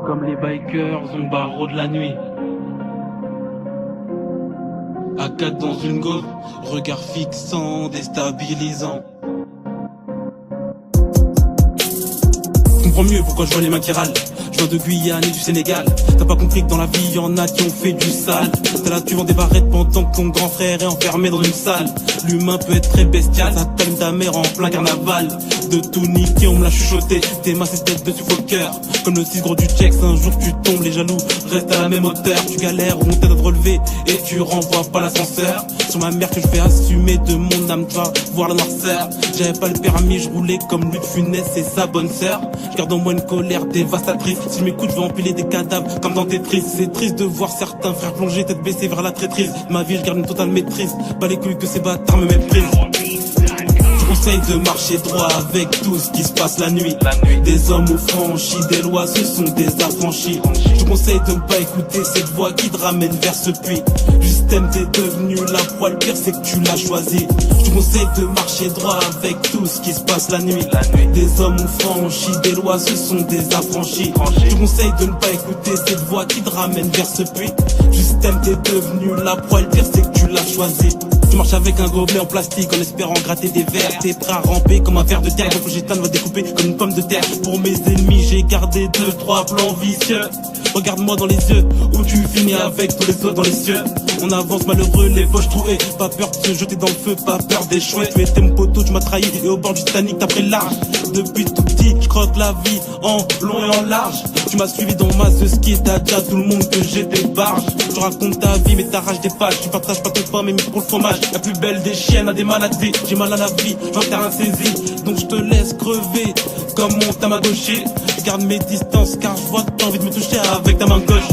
Comme les bikers, on barreau de la nuit. À 4 dans une go, regard fixant, déstabilisant. Je comprends mieux pourquoi je vois les mains qui râlent. Je viens de Guyane et du Sénégal. T'as pas compris que dans la vie y'en a qui ont fait du sale. T'es là tu vends des barrettes pendant que ton grand frère est enfermé dans une salle. L'humain peut être très bestial, ça t'allume ta mère en plein carnaval. De tout niquer on me l'a chuchoté, tes mains c'est tête dessus faut le cœur. Comme le 6 gros du check, un jour tu tombes, les jaloux restent à la même hauteur. Tu galères, on t'aide à te relever et tu renvoies pas l'ascenseur. Sur ma mère que je vais assumer de mon âme, tu vas voir la noirceur. J'avais pas le permis, je roulais comme Luc Funès et sa bonne sœur. Je garde en moi une colère dévastatrice. Si je m'écoute, je vais empiler des cadavres comme dans Tetris. C'est triste de voir certains frères plonger tête baissée vers la traîtrise. Ma vie, je garde une totale maîtrise. Pas les couilles que ces bâtards me méprisent. Je conseille de marcher droit avec tout ce qui se passe la nuit. Des hommes ont franchi des lois, ce sont des affranchis. Je conseille de ne pas écouter cette voix qui te ramène vers ce puits. Justem t'es devenu la proie, le pire c'est que tu l'as choisi. Je conseille de marcher droit avec tout ce qui se passe la nuit. Des hommes ont franchi des lois, ce sont des affranchis. Je conseille de ne pas écouter cette voix qui te ramène vers ce puits. Justem t'es devenu la proie, le pire c'est que tu l'as choisi. Tu marches avec un gobelet en plastique en espérant gratter des verres. T'es prêt à ramper comme un ver de terre. Le gitane va découper comme une pomme de terre. Pour mes ennemis j'ai gardé 2-3 plans vicieux. Regarde-moi dans les yeux, où tu finis avec tous les autres dans les cieux. On avance malheureux, les poches trouées. Pas peur de se jeter dans le feu, pas peur d'échouer. Tu étais mon poteau, tu m'as trahi et au bord du Titanic t'as pris large. Depuis tout petit, je croque la vie en long et en large. Tu m'as suivi dans ma ski, t'as dit à tout le monde que j'étais barge. Je raconte ta vie mais t'arraches des pages. Tu partages pas ton pain mais pour le fromage. La plus belle des chiennes a des maladies. J'ai mal à la vie, j'en terrain saisi. Donc je te laisse crever comme mon tamagotchi. Je garde mes distances car je vois que t'as envie de me toucher avec ta main gauche.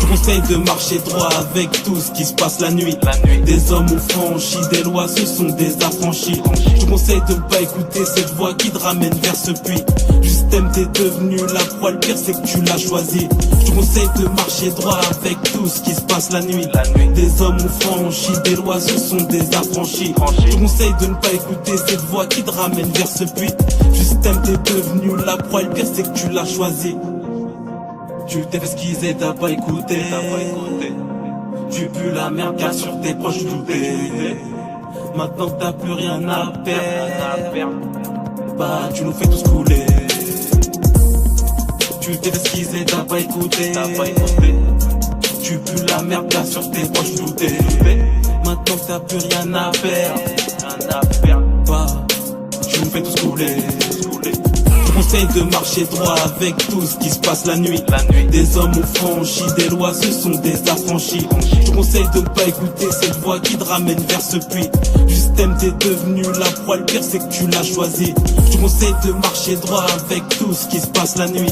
Je conseille de marcher droit avec tout ce qui se passe la nuit. Des hommes ont franchi des lois, ce sont des affranchis. Je conseille de ne pas écouter cette voix qui te ramène vers ce puits. Justem t'es devenu la proie, le pire c'est que tu l'as choisi. Je conseille de marcher droit avec tout ce qui se passe la nuit. Des hommes ont franchi des lois, ce sont des affranchis. Je conseille de ne pas écouter cette voix qui te ramène vers ce puits. Justem t'es devenu la proie, le pire c'est que tu l'as choisi. Tu t'es fait esquiser, t'as pas écouté. Tu pues la merde car sur tes proches doutés. Maintenant que t'as plus rien à perdre, bah tu nous fais tous couler. Tu t'es fait esquiser, t'as pas écouté. Tu pues la merde car sur tes proches doutés. Maintenant que t'as plus rien à perdre, bah tu nous fais tous couler. Je conseille de marcher droit avec tout ce qui se passe la nuit. Des hommes ont franchi des lois, ce sont des affranchis. Je conseille de ne pas écouter cette voix qui te ramène vers ce puits. Justem t'es devenu la proie, le pire c'est que tu l'as choisi. Je conseille de marcher droit avec tout ce qui se passe la nuit.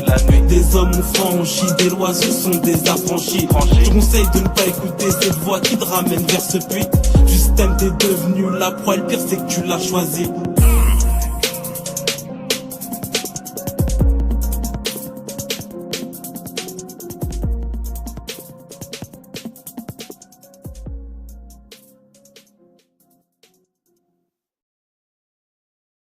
Des hommes ont franchi des lois, ce sont des affranchis. Je conseille de ne pas écouter cette voix qui te ramène vers ce puits. Justem t'es devenu la proie, le pire c'est que tu l'as choisi.